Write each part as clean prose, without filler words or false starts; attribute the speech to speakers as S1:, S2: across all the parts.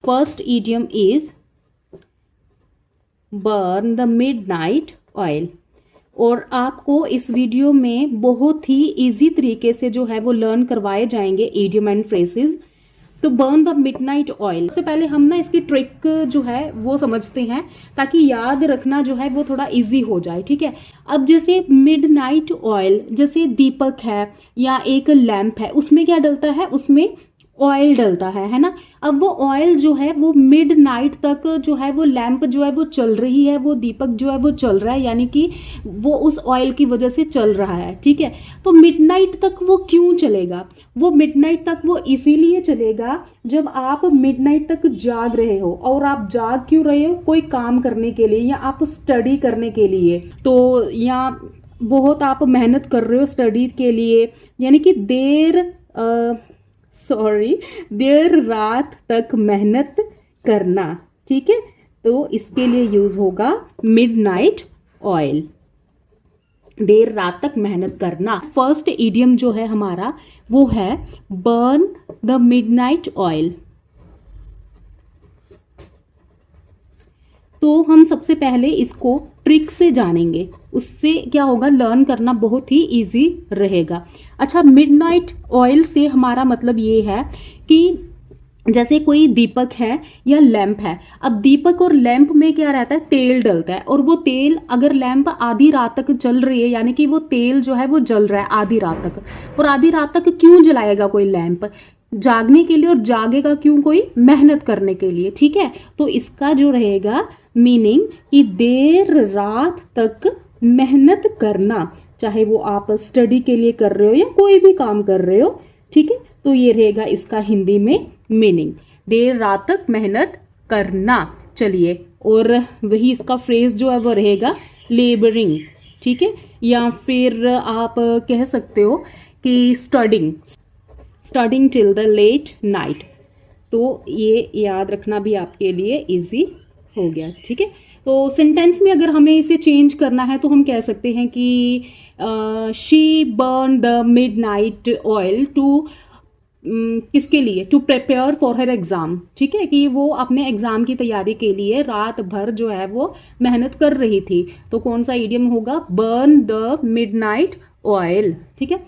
S1: First idiom is burn the midnight oil. और आपको इस वीडियो में बहुत ही इजी तरीके से जो है वो लर्न करवाए जाएंगे इडियम एंड फ्रेजेस। तो बर्न द मिडनाइट ऑयल, सबसे पहले हम ना इसकी ट्रिक जो है वो समझते हैं ताकि याद रखना जो है वो थोड़ा इजी हो जाए, ठीक है। अब जैसे मिडनाइट ऑयल, जैसे दीपक है या एक लैंप है, उसमें क्या डलता है, उसमें ऑयल डलता है ना। अब वो ऑयल जो है वो मिडनाइट तक जो है वो लैंप जो है वो चल रही है, वो दीपक जो है वो चल रहा है, यानी कि वो उस ऑयल की वजह से चल रहा है, ठीक है। तो मिडनाइट तक वो क्यों चलेगा? वो मिडनाइट तक वो इसीलिए चलेगा जब आप मिडनाइट तक जाग रहे हो। और आप जाग क्यों रहे हो? कोई काम करने के लिए या आप स्टडी करने के लिए, तो या बहुत आप मेहनत कर रहे हो स्टडी के लिए, यानी कि देर रात तक मेहनत करना, ठीक है। तो इसके लिए यूज होगा मिडनाइट ऑयल, देर रात तक मेहनत करना। फर्स्ट इडियम जो है हमारा वो है बर्न द मिडनाइट ऑयल। तो हम सबसे पहले इसको ट्रिक से जानेंगे, उससे क्या होगा, लर्न करना बहुत ही इजी रहेगा। अच्छा, मिडनाइट ऑयल से हमारा मतलब ये है कि जैसे कोई दीपक है या लैंप है। अब दीपक और लैंप में क्या रहता है, तेल डलता है। और वो तेल अगर लैंप आधी रात तक चल रही है, यानी कि वो तेल जो है वो जल रहा है आधी रात तक। और आधी रात तक क्यों जलाएगा कोई लैंप? जागने के लिए। और जागेगा क्यों कोई? मेहनत करने के लिए, ठीक है। तो इसका जो रहेगा मीनिंग कि देर रात तक मेहनत करना, चाहे वो आप स्टडी के लिए कर रहे हो या कोई भी काम कर रहे हो, ठीक है। तो ये रहेगा इसका हिंदी में मीनिंग, देर रात तक मेहनत करना। चलिए, और वही इसका फ्रेज जो है वो रहेगा लेबरिंग, ठीक है। या फिर आप कह सकते हो कि studying till the late night. तो ये याद रखना भी आपके लिए इजी हो गया, ठीक है। तो सेंटेंस में अगर हमें इसे चेंज करना है तो हम कह सकते हैं कि she burn the midnight oil to, किसके लिए? To prepare for her exam, ठीक है, कि वो अपने एग्ज़ाम की तैयारी के लिए रात भर जो है वो मेहनत कर रही थी। तो कौन सा इडियम होगा? बर्न द मिडनाइट ऑयल, ठीक है।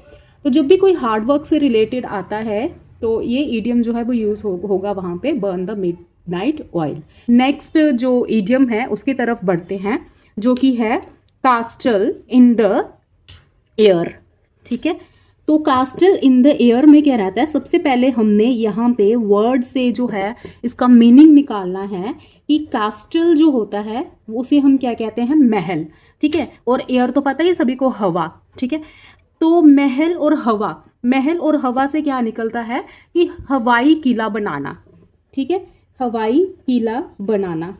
S1: तो जब भी कोई हार्ड वर्क से रिलेटेड आता है तो ये इडियम जो है वो यूज़ होगा वहाँ पे, burn the midnight oil. Next जो इडियम है उसकी तरफ बढ़ते हैं, जो कि है कास्टल इन द एयर, ठीक है। तो कास्टल इन द एयर में क्या रहता है, सबसे पहले हमने यहाँ पे वर्ड से जो है इसका मीनिंग निकालना है कि कास्टल जो होता है उसे हम क्या कहते हैं? महल, ठीक है। और एयर तो पता है सभी को, हवा, ठीक है। तो महल और हवा से क्या निकलता है कि हवाई किला बनाना, ठीक है, हवाई किला बनाना।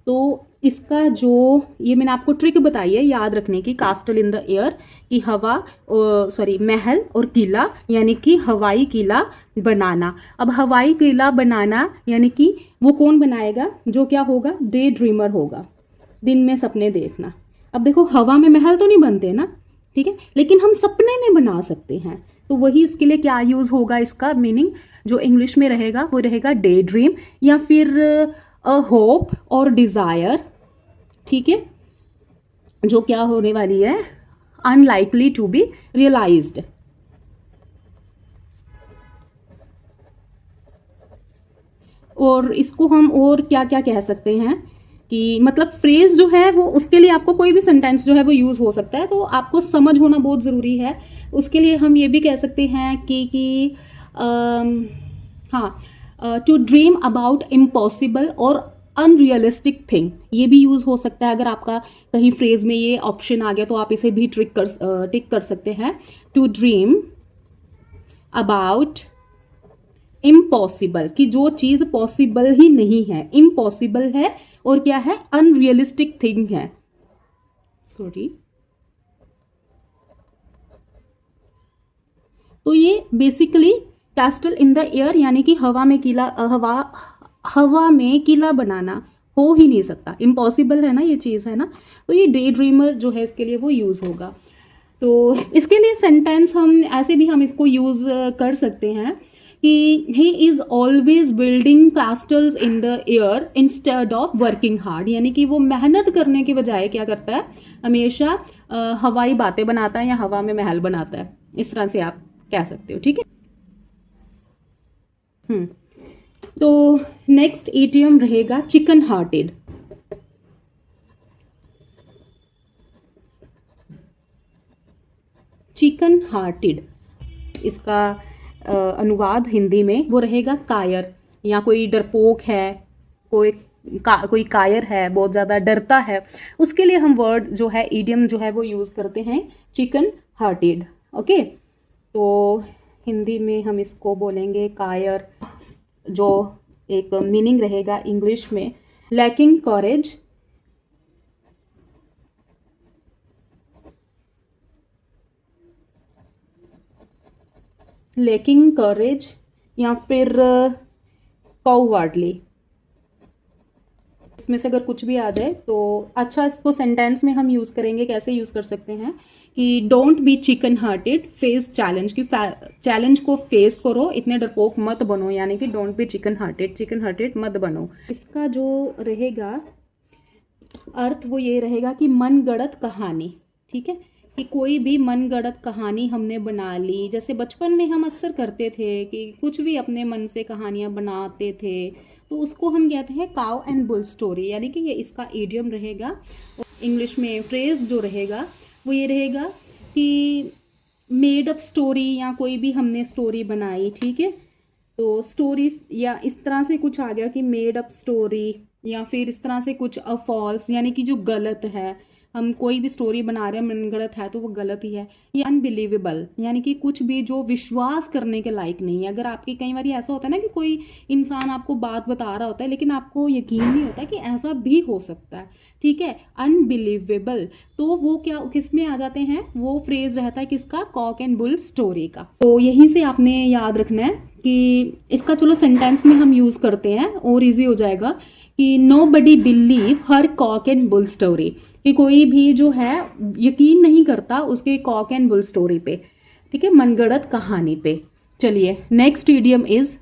S1: तो इसका जो ये मैंने आपको ट्रिक बताई है याद रखने की, कास्टल इन द एयर, कि महल और किला, यानी कि हवाई किला बनाना। अब हवाई किला बनाना यानी कि वो कौन बनाएगा? जो क्या होगा? डे ड्रीमर होगा, दिन में सपने देखना। अब देखो, हवा में महल तो नहीं बनते ना, ठीक है, लेकिन हम सपने में बना सकते हैं। तो वही उसके लिए क्या यूज़ होगा, इसका मीनिंग जो इंग्लिश में रहेगा वो रहेगा डे ड्रीम, या फिर अ होप और डिज़ायर, ठीक है, जो क्या होने वाली है, अनलाइकली टू बी रियलाइज्ड। और इसको हम और क्या क्या कह सकते हैं कि मतलब फ्रेज जो है वो, उसके लिए आपको कोई भी सेंटेंस जो है वो यूज़ हो सकता है, तो आपको समझ होना बहुत ज़रूरी है। उसके लिए हम ये भी कह सकते हैं कि टू ड्रीम अबाउट इम्पॉसिबल और अनरियलिस्टिक थिंग, ये भी यूज़ हो सकता है। अगर आपका कहीं फ्रेज में ये ऑप्शन आ गया तो आप इसे भी टिक कर सकते हैं। टू ड्रीम अबाउट इम्पॉसिबल, कि जो चीज़ पॉसिबल ही नहीं है, इम्पॉसिबल है, और क्या है? अनरियलिस्टिक थिंग है, तो ये basically castle in the air, यानी कि हवा में किला बनाना हो ही नहीं सकता, इम्पॉसिबल है ना ये चीज़, है ना। तो ये डे ड्रीमर जो है इसके लिए वो यूज़ होगा। तो इसके लिए सेंटेंस हम ऐसे भी हम इसको यूज़ कर सकते हैं कि he is always building castles in the air instead of working hard, यानी कि वो मेहनत करने के बजाय क्या करता है, हमेशा हवाई बातें बनाता है या हवा में महल बनाता है, इस तरह से आप कह सकते हो, ठीक है। तो नेक्स्ट इडियम रहेगा चिकन हार्टेड। चिकन हार्टेड इसका अनुवाद हिंदी में वो रहेगा कायर, या कोई डरपोक है, कोई कायर है, बहुत ज़्यादा डरता है, उसके लिए हम वर्ड जो है इडियम जो है वो यूज़ करते हैं चिकन हार्टेड। ओके, तो हिंदी में हम इसको बोलेंगे कायर, जो एक मीनिंग रहेगा इंग्लिश में लैकिंग कॉरेज, लैकिंग कॉरेज, या फिर कॉवर्डली, इसमें से अगर कुछ भी आ जाए तो अच्छा। इसको सेंटेंस में हम यूज़ करेंगे, कैसे यूज़ कर सकते हैं कि don't be chicken hearted, face challenge, की चैलेंज को फेस करो, इतने डरपोक मत बनो, यानी कि डोंट बी चिकन हार्टेड मत बनो। इसका जो रहेगा अर्थ वो ये रहेगा कि मनगढ़ंत कहानी, ठीक है, कि कोई भी मनगढ़ंत कहानी हमने बना ली, जैसे बचपन में हम अक्सर करते थे कि कुछ भी अपने मन से कहानियाँ बनाते थे, तो उसको हम कहते हैं काउ एंड बुल स्टोरी, यानी कि ये इसका इडियम रहेगा। इंग्लिश में फ्रेज जो रहेगा वो ये रहेगा कि मेड अप स्टोरी, या कोई भी हमने स्टोरी बनाई, ठीक है, तो स्टोरी या इस तरह से कुछ आ गया कि मेड अप स्टोरी, या फिर इस तरह से कुछ फॉल्स, यानी कि जो गलत है, हम कोई भी स्टोरी बना रहे हैं मनगढ़ंत है तो वो गलत ही है। ये अनबिलीवेबल, यानी कि कुछ भी जो विश्वास करने के लायक नहीं है। अगर आपके कई बार ऐसा होता है ना कि कोई इंसान आपको बात बता रहा होता है लेकिन आपको यकीन नहीं होता कि ऐसा भी हो सकता है, ठीक है, अनबिलीवेबल, तो वो क्या किस में आ जाते हैं, वो फ्रेज रहता है किसका, कॉक एंड बुल स्टोरी का। तो यहीं से आपने याद रखना है कि इसका चलो सेंटेंस में हम यूज़ करते हैं और ईजी हो जाएगा कि nobody believe her cock and bull story, कि कोई भी जो है यकीन नहीं करता उसके कॉक एंड बुल स्टोरी पे, ठीक है, मनगढ़ंत कहानी पे। चलिए नेक्स्ट इडियम इज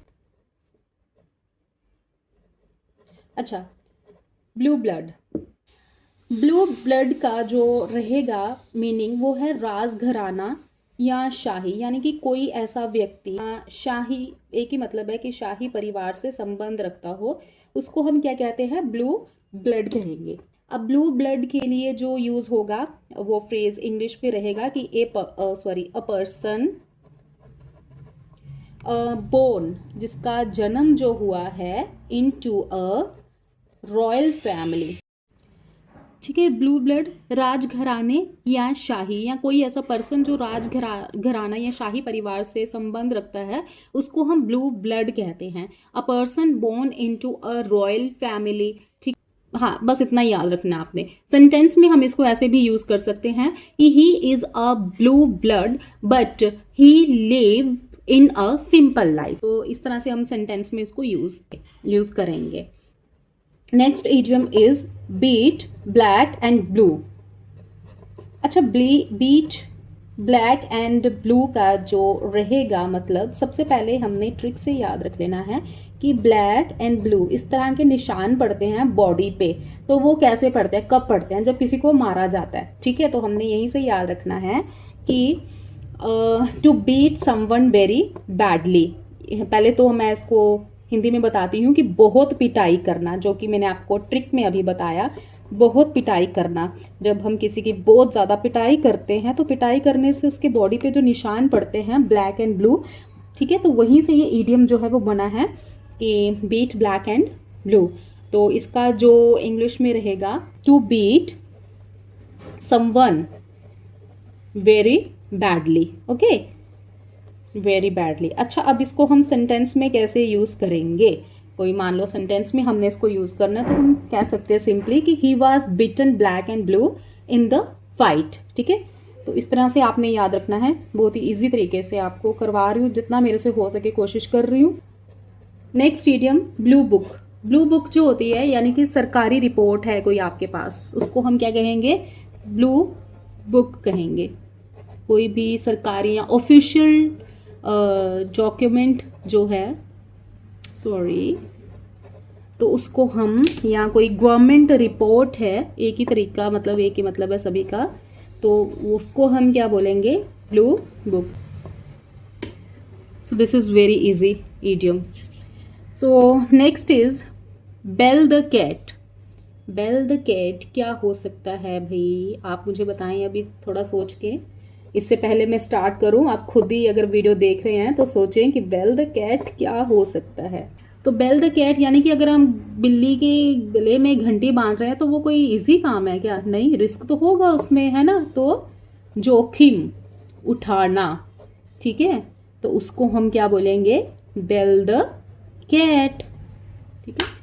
S1: अच्छा ब्लू ब्लड। ब्लू ब्लड का जो रहेगा मीनिंग वो है राजघराना या शाही, यानी कि कोई ऐसा व्यक्ति शाही, एक ही मतलब है कि शाही परिवार से संबंध रखता हो, उसको हम क्या कहते हैं, ब्लू ब्लड कहेंगे। अब ब्लू ब्लड के लिए जो यूज़ होगा वो फ्रेज इंग्लिश में रहेगा कि अ पर्सन बोर्न, जिसका जन्म जो हुआ है इनटू अ रॉयल फैमिली, ठीक है। ब्लू ब्लड राजघराने या शाही, या कोई ऐसा पर्सन जो राजघराना या शाही परिवार से संबंध रखता है, उसको हम ब्लू ब्लड कहते हैं। A person born into a royal family, ठीक, हाँ, बस इतना याद रखना आपने। सेंटेंस में हम इसको ऐसे भी यूज कर सकते हैं कि he is a blue blood but he live in a simple life, तो इस तरह से हम सेंटेंस में इसको यूज करेंगे। Next idiom is beat black and blue. अच्छा, बीट ब्लैक एंड ब्लू का जो रहेगा मतलब, सबसे पहले हमने ट्रिक से याद रख लेना है कि ब्लैक एंड ब्लू इस तरह के निशान पड़ते हैं बॉडी पे, तो वो कैसे पड़ते हैं, कब पड़ते हैं, जब किसी को मारा जाता है, ठीक है। तो हमने यहीं से याद रखना है कि to beat someone very badly, पहले तो मैं इसको हिंदी में बताती हूँ कि बहुत पिटाई करना, जो कि मैंने आपको ट्रिक में अभी बताया, बहुत पिटाई करना। जब हम किसी की बहुत ज़्यादा पिटाई करते हैं तो पिटाई करने से उसके बॉडी पे जो निशान पड़ते हैं ब्लैक एंड ब्लू, ठीक है, तो वहीं से ये ईडियम जो है वो बना है कि बीट ब्लैक एंड ब्लू। तो इसका जो इंग्लिश में रहेगा to beat someone very badly, okay, very badly. अच्छा, अब इसको हम सेंटेंस में कैसे यूज़ करेंगे, कोई मान लो सेंटेंस में हमने इसको यूज़ करना है तो हम कह सकते हैं सिंपली कि he was beaten black and blue in the fight, ठीक है। तो इस तरह से आपने याद रखना है, बहुत ही ईजी तरीके से आपको करवा रही हूँ, जितना मेरे से हो सके कोशिश कर रही हूँ। Next idiom blue book. Blue book जो होती है यानी कि सरकारी रिपोर्ट है कोई आपके पास, उसको हम क्या कहेंगे, ब्लू बुक कहेंगे। कोई भी सरकारी या ऑफिशियल डॉक्यूमेंट जो है, सॉरी, तो उसको हम, यहाँ कोई गवर्नमेंट रिपोर्ट है, एक ही तरीका, मतलब एक ही मतलब है सभी का, तो उसको हम क्या बोलेंगे, blue book. So this is very easy idiom. So next is bell the cat. Bell the cat क्या हो सकता है भाई, आप मुझे बताएं अभी थोड़ा सोच के, इससे पहले मैं स्टार्ट करूं, आप खुद ही अगर वीडियो देख रहे हैं तो सोचें कि बेल द कैट क्या हो सकता है। तो बेल द कैट यानी कि अगर हम बिल्ली के गले में घंटी बांध रहे हैं तो वो कोई इजी काम है क्या? नहीं, रिस्क तो होगा उसमें, है ना। तो जोखिम उठाना, ठीक है, तो उसको हम क्या बोलेंगे, बेल द कैट, ठीक है।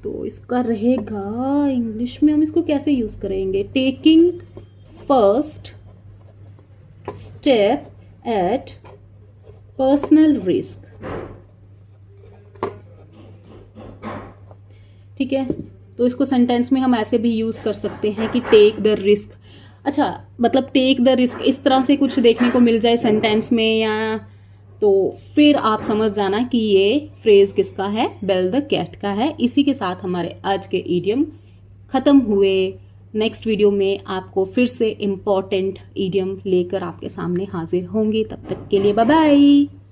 S1: तो इसका रहेगा इंग्लिश में हम इसको कैसे यूज करेंगे, taking first step at personal risk, ठीक है। तो इसको सेंटेंस में हम ऐसे भी यूज कर सकते हैं कि टेक द रिस्क। अच्छा, मतलब टेक द रिस्क इस तरह से कुछ देखने को मिल जाए सेंटेंस में, या तो फिर आप समझ जाना कि ये फ्रेज किसका है, बेल द कैट का है। इसी के साथ हमारे आज के इडियम ख़त्म हुए। नेक्स्ट वीडियो में आपको फिर से इम्पॉर्टेंट इडियम लेकर आपके सामने हाजिर होंगी। तब तक के लिए बाय बाय।